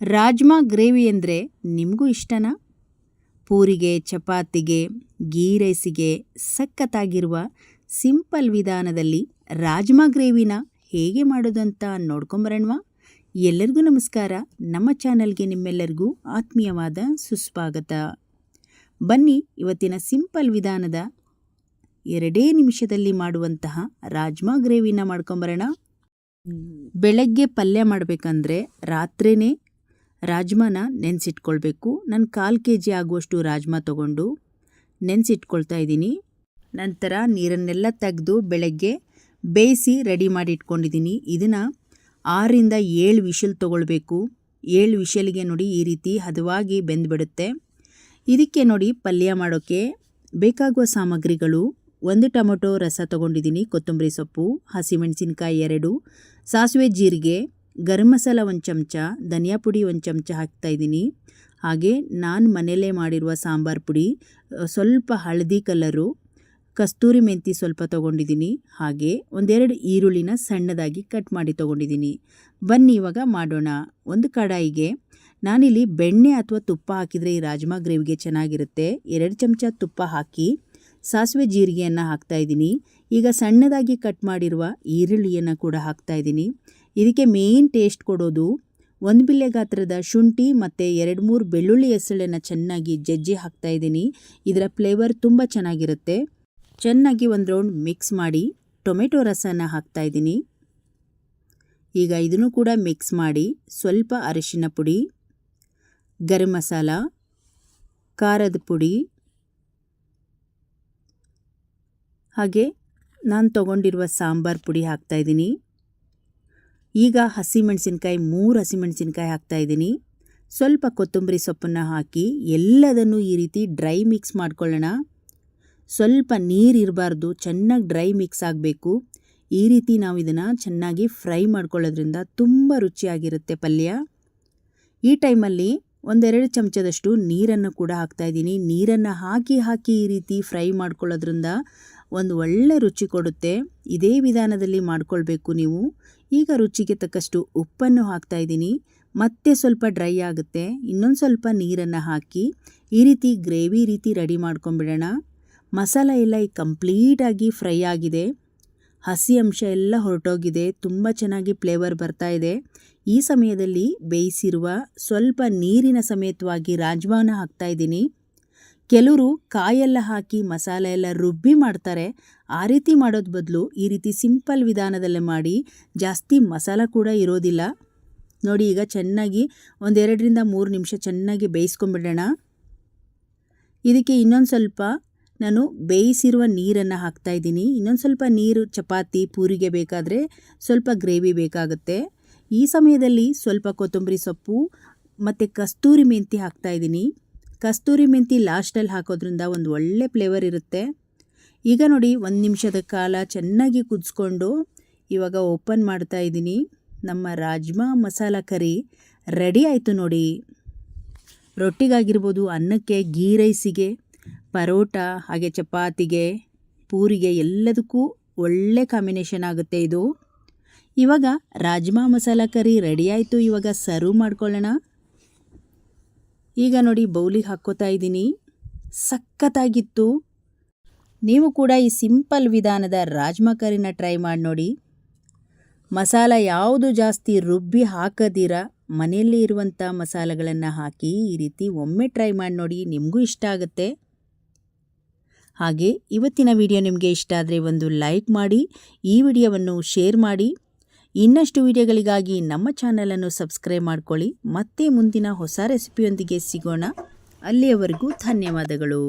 Rajma gravy ಅಂದರೆ ನಿಮಗೂ ಇಷ್ಟನಾ? ಪೂರಿಗೆ, ಚಪಾತಿಗೆ, ಗೀ ರೈಸಿಗೆ ಸಖತ್ತಾಗಿರುವ ಸಿಂಪಲ್ ವಿಧಾನದಲ್ಲಿ ರಾಜ್ಮಾ ಗ್ರೇವಿನ ಹೇಗೆ ಮಾಡೋದು ಅಂತ ನೋಡ್ಕೊಂಬರೋಣವಾ? ಎಲ್ಲರಿಗೂ ನಮಸ್ಕಾರ. ನಮ್ಮ ಚಾನಲ್ಗೆ ನಿಮ್ಮೆಲ್ಲರಿಗೂ ಆತ್ಮೀಯವಾದ ಸುಸ್ವಾಗತ. ಬನ್ನಿ, ಇವತ್ತಿನ ಸಿಂಪಲ್ ವಿಧಾನದ 2 ನಿಮಿಷದಲ್ಲಿ ಮಾಡುವಂತಹ ರಾಜ್ಮಾ ಗ್ರೇವಿನ ಮಾಡ್ಕೊಂಬರೋಣ. ಬೆಳಗ್ಗೆ ಪಲ್ಯ ಮಾಡಬೇಕಂದ್ರೆ ರಾತ್ರಿನೇ ರಾಜ್ಮಾನ ನೆನೆಸಿಟ್ಕೊಳ್ಬೇಕು. ನಾನು 1/4 kg ಆಗುವಷ್ಟು ರಾಜ್ಮಾ ತೊಗೊಂಡು ನೆನೆಸಿಟ್ಕೊಳ್ತಾ ಇದ್ದೀನಿ. ನಂತರ ನೀರನ್ನೆಲ್ಲ ತೆಗೆದು ಬೆಳಗ್ಗೆ ಬೇಯಿಸಿ ರೆಡಿ ಮಾಡಿ ಇಟ್ಕೊಂಡಿದ್ದೀನಿ. ಇದನ್ನು 6 ರಿಂದ 7 ವಿಷಲ್ ತೊಗೊಳ್ಬೇಕು. 7 ವಿಷಲಿಗೆ ನೋಡಿ ಈ ರೀತಿ ಹದವಾಗಿ ಬೆಂದುಬಿಡುತ್ತೆ. ಇದಕ್ಕೆ ನೋಡಿ ಪಲ್ಯ ಮಾಡೋಕ್ಕೆ ಬೇಕಾಗುವ ಸಾಮಗ್ರಿಗಳು: 1 ಟೊಮೊಟೊ ರಸ ತೊಗೊಂಡಿದ್ದೀನಿ, ಕೊತ್ತಂಬರಿ ಸೊಪ್ಪು, ಹಸಿಮೆಣಸಿನ್ಕಾಯಿ 2, ಸಾಸಿವೆ ಜೀರಿಗೆ, ಗರಂ ಮಸಾಲ 1 ಚಮಚ, ಧನಿಯಾ ಪುಡಿ 1 ಚಮಚ ಹಾಕ್ತಾಯಿದ್ದೀನಿ. ಹಾಗೆ ನಾನು ಮನೆಯಲ್ಲೇ ಮಾಡಿರುವ ಸಾಂಬಾರು ಪುಡಿ, ಸ್ವಲ್ಪ ಹಳದಿ ಕಲರು, ಕಸ್ತೂರಿ ಮೆಂತಿ ಸ್ವಲ್ಪ ತೊಗೊಂಡಿದ್ದೀನಿ. ಹಾಗೆ 1-2 ಈರುಳ್ಳಿನ ಸಣ್ಣದಾಗಿ ಕಟ್ ಮಾಡಿ ತೊಗೊಂಡಿದ್ದೀನಿ. ಬನ್ನಿ ಇವಾಗ ಮಾಡೋಣ. ಒಂದು ಕಡಾಯಿಗೆ ನಾನಿಲ್ಲಿ ಬೆಣ್ಣೆ ಅಥವಾ ತುಪ್ಪ ಹಾಕಿದರೆ ಈ ರಾಜ್ಮಾ ಗ್ರೇವಿಗೆ ಚೆನ್ನಾಗಿರುತ್ತೆ. 2 ಚಮಚ ತುಪ್ಪ ಹಾಕಿ ಸಾಸಿವೆ ಜೀರಿಗೆಯನ್ನು ಹಾಕ್ತಾಯಿದ್ದೀನಿ. ಈಗ ಸಣ್ಣದಾಗಿ ಕಟ್ ಮಾಡಿರುವ ಈರುಳ್ಳಿಯನ್ನು ಕೂಡ ಹಾಕ್ತಾಯಿದ್ದೀನಿ. ಇದಕ್ಕೆ ಮೇನ್ ಟೇಸ್ಟ್ ಕೊಡೋದು 1 ಬಿಲ್ಲೆ ಗಾತ್ರದ ಶುಂಠಿ ಮತ್ತು 2-3 ಬೆಳ್ಳುಳ್ಳಿ ಹೆಸಳನ್ನು ಚೆನ್ನಾಗಿ ಜಜ್ಜಿ ಹಾಕ್ತಾಯಿದ್ದೀನಿ. ಇದರ ಫ್ಲೇವರ್ ತುಂಬ ಚೆನ್ನಾಗಿರುತ್ತೆ. ಚೆನ್ನಾಗಿ ಒಂದು ರೌಂಡ್ ಮಿಕ್ಸ್ ಮಾಡಿ ಟೊಮೆಟೊ ರಸನ ಹಾಕ್ತಾಯಿದ್ದೀನಿ. ಈಗ ಇದನ್ನು ಕೂಡ ಮಿಕ್ಸ್ ಮಾಡಿ ಸ್ವಲ್ಪ ಅರಿಶಿನ ಪುಡಿ, ಗರಂ ಮಸಾಲ, ಖಾರದ ಪುಡಿ, ಹಾಗೆ ನಾನು ತೊಗೊಂಡಿರುವ ಸಾಂಬಾರು ಪುಡಿ ಹಾಕ್ತಾಯಿದ್ದೀನಿ. ಈಗ ಹಸಿಮೆಣಸಿನ್ಕಾಯಿ 3 ಹಸಿಮೆಣಸಿನ್ಕಾಯಿ ಹಾಕ್ತಾಯಿದ್ದೀನಿ. ಸ್ವಲ್ಪ ಕೊತ್ತಂಬರಿ ಸೊಪ್ಪನ್ನು ಹಾಕಿ ಎಲ್ಲದನ್ನು ಈ ರೀತಿ ಡ್ರೈ ಮಿಕ್ಸ್ ಮಾಡ್ಕೊಳ್ಳೋಣ. ಸ್ವಲ್ಪ ನೀರು ಇರಬಾರ್ದು, ಚೆನ್ನಾಗಿ ಡ್ರೈ ಮಿಕ್ಸ್ ಆಗಬೇಕು. ಈ ರೀತಿ ನಾವು ಇದನ್ನು ಚೆನ್ನಾಗಿ ಫ್ರೈ ಮಾಡ್ಕೊಳ್ಳೋದ್ರಿಂದ ತುಂಬ ರುಚಿಯಾಗಿರುತ್ತೆ ಪಲ್ಯ. ಈ ಟೈಮಲ್ಲಿ 1-2 ಚಮಚದಷ್ಟು ನೀರನ್ನು ಕೂಡ ಹಾಕ್ತಾಯಿದ್ದೀನಿ. ನೀರನ್ನು ಹಾಕಿ ಈ ರೀತಿ ಫ್ರೈ ಮಾಡ್ಕೊಳ್ಳೋದ್ರಿಂದ ಒಂದು ಒಳ್ಳೆ ರುಚಿ ಕೊಡುತ್ತೆ. ಇದೇ ವಿಧಾನದಲ್ಲಿ ಮಾಡ್ಕೊಳ್ಬೇಕು ನೀವು. ಈಗ ರುಚಿಗೆ ತಕ್ಕಷ್ಟು ಉಪ್ಪನ್ನು ಹಾಕ್ತಾಯಿದ್ದೀನಿ. ಮತ್ತೆ ಸ್ವಲ್ಪ ಡ್ರೈ ಆಗುತ್ತೆ. ಇನ್ನೊಂದು ಸ್ವಲ್ಪ ನೀರನ್ನು ಹಾಕಿ ಈ ರೀತಿ ಗ್ರೇವಿ ರೀತಿ ರೆಡಿ ಮಾಡ್ಕೊಂಬಿಡೋಣ. ಮಸಾಲ ಎಲ್ಲ ಈಗ ಕಂಪ್ಲೀಟಾಗಿ ಫ್ರೈ ಆಗಿದೆ. ಹಸಿ ಅಂಶ ಎಲ್ಲ ಹೊರಟೋಗಿದೆ. ತುಂಬ ಚೆನ್ನಾಗಿ ಫ್ಲೇವರ್ ಬರ್ತಾ ಇದೆ. ಈ ಸಮಯದಲ್ಲಿ ಬೇಯಿಸಿರುವ ಸ್ವಲ್ಪ ನೀರಿನ ಸಮೇತವಾಗಿ ರಾಜ್ಮಾನ ಹಾಕ್ತಾಯಿದ್ದೀನಿ. ಕೆಲವರು ಕಾಯೆಲ್ಲ ಹಾಕಿ ಮಸಾಲೆ ಎಲ್ಲ ರುಬ್ಬಿ ಮಾಡ್ತಾರೆ. ಆ ರೀತಿ ಮಾಡೋದು ಬದಲು ಈ ರೀತಿ ಸಿಂಪಲ್ ವಿಧಾನದಲ್ಲೇ ಮಾಡಿ. ಜಾಸ್ತಿ ಮಸಾಲ ಕೂಡ ಇರೋದಿಲ್ಲ. ನೋಡಿ, ಈಗ ಚೆನ್ನಾಗಿ 1-2 ರಿಂದ 3 ನಿಮಿಷ ಚೆನ್ನಾಗಿ ಬೇಯಿಸ್ಕೊಂಬಿಡೋಣ. ಇದಕ್ಕೆ ಇನ್ನೊಂದು ಸ್ವಲ್ಪ ನಾನು ಬೇಯಿಸಿರುವ ನೀರನ್ನು ಹಾಕ್ತಾಯಿದ್ದೀನಿ. ಇನ್ನೊಂದು ಸ್ವಲ್ಪ ನೀರು ಚಪಾತಿ ಪೂರಿಗೆ ಬೇಕಾದರೆ ಸ್ವಲ್ಪ ಗ್ರೇವಿ ಬೇಕಾಗುತ್ತೆ. ಈ ಸಮಯದಲ್ಲಿ ಸ್ವಲ್ಪ ಕೊತ್ತಂಬರಿ ಸೊಪ್ಪು ಮತ್ತು ಕಸ್ತೂರಿ ಮೆಂತಿ ಹಾಕ್ತಾಯಿದ್ದೀನಿ. ಕಸ್ತೂರಿ ಮೆಂತಿ ಲಾಸ್ಟಲ್ಲಿ ಹಾಕೋದ್ರಿಂದ ಒಂದು ಒಳ್ಳೆ ಫ್ಲೇವರ್ ಇರುತ್ತೆ. ಈಗ ನೋಡಿ 1 ನಿಮಿಷದ ಕಾಲ ಚೆನ್ನಾಗಿ ಕುದಿಸ್ಕೊಂಡು ಇವಾಗ ಓಪನ್ ಮಾಡ್ತಾ ಇದ್ದೀನಿ. ನಮ್ಮ ರಾಜ್ಮಾ ಮಸಾಲ ಕರಿ ರೆಡಿ ಆಯಿತು ನೋಡಿ. ರೊಟ್ಟಿಗಾಗಿರ್ಬೋದು, ಅನ್ನಕ್ಕೆ, ಗೀ ರೈಸಿಗೆ, ಪರೋಟ, ಹಾಗೆ ಚಪಾತಿಗೆ, ಪೂರಿಗೆ ಎಲ್ಲದಕ್ಕೂ ಒಳ್ಳೆ ಕಾಂಬಿನೇಷನ್ ಆಗುತ್ತೆ ಇದು. ಇವಾಗ ರಾಜ್ಮಾ ಮಸಾಲ ಕರಿ ರೆಡಿ ಆಯಿತು. ಇವಾಗ ಸರ್ವ್ ಮಾಡ್ಕೊಳ್ಳೋಣ. ಈಗ ನೋಡಿ ಬೌಲಿಗೆ ಹಾಕ್ಕೋತಾ ಇದ್ದೀನಿ. ಸಖತ್ತಾಗಿತ್ತು. ನೀವು ಕೂಡ ಈ ಸಿಂಪಲ್ ವಿಧಾನದ ರಾಜ್ಮಾ ಕರಿನ ಟ್ರೈ ಮಾಡಿ ನೋಡಿ. ಮಸಾಲ ಯಾವುದು ಜಾಸ್ತಿ ರುಬ್ಬಿ ಹಾಕದಿರ ಮನೆಯಲ್ಲಿ ಇರುವಂಥ ಮಸಾಲೆಗಳನ್ನು ಹಾಕಿ ಈ ರೀತಿ ಒಮ್ಮೆ ಟ್ರೈ ಮಾಡಿ ನೋಡಿ, ನಿಮಗೂ ಇಷ್ಟ ಆಗುತ್ತೆ. ಹಾಗೆ ಇವತ್ತಿನ ವಿಡಿಯೋ ನಿಮಗೆ ಇಷ್ಟ ಆದರೆ ಒಂದು ಲೈಕ್ ಮಾಡಿ, ಈ ವಿಡಿಯೋವನ್ನು ಶೇರ್ ಮಾಡಿ. ಇನ್ನಷ್ಟು ವಿಡಿಯೋಗಳಿಗಾಗಿ ನಮ್ಮ ಚಾನಲನ್ನು ಸಬ್ಸ್ಕ್ರೈಬ್ ಮಾಡ್ಕೊಳ್ಳಿ. ಮತ್ತೆ ಮುಂದಿನ ಹೊಸ ರೆಸಿಪಿಯೊಂದಿಗೆ ಸಿಗೋಣ. ಅಲ್ಲಿಯವರೆಗೂ ಧನ್ಯವಾದಗಳು.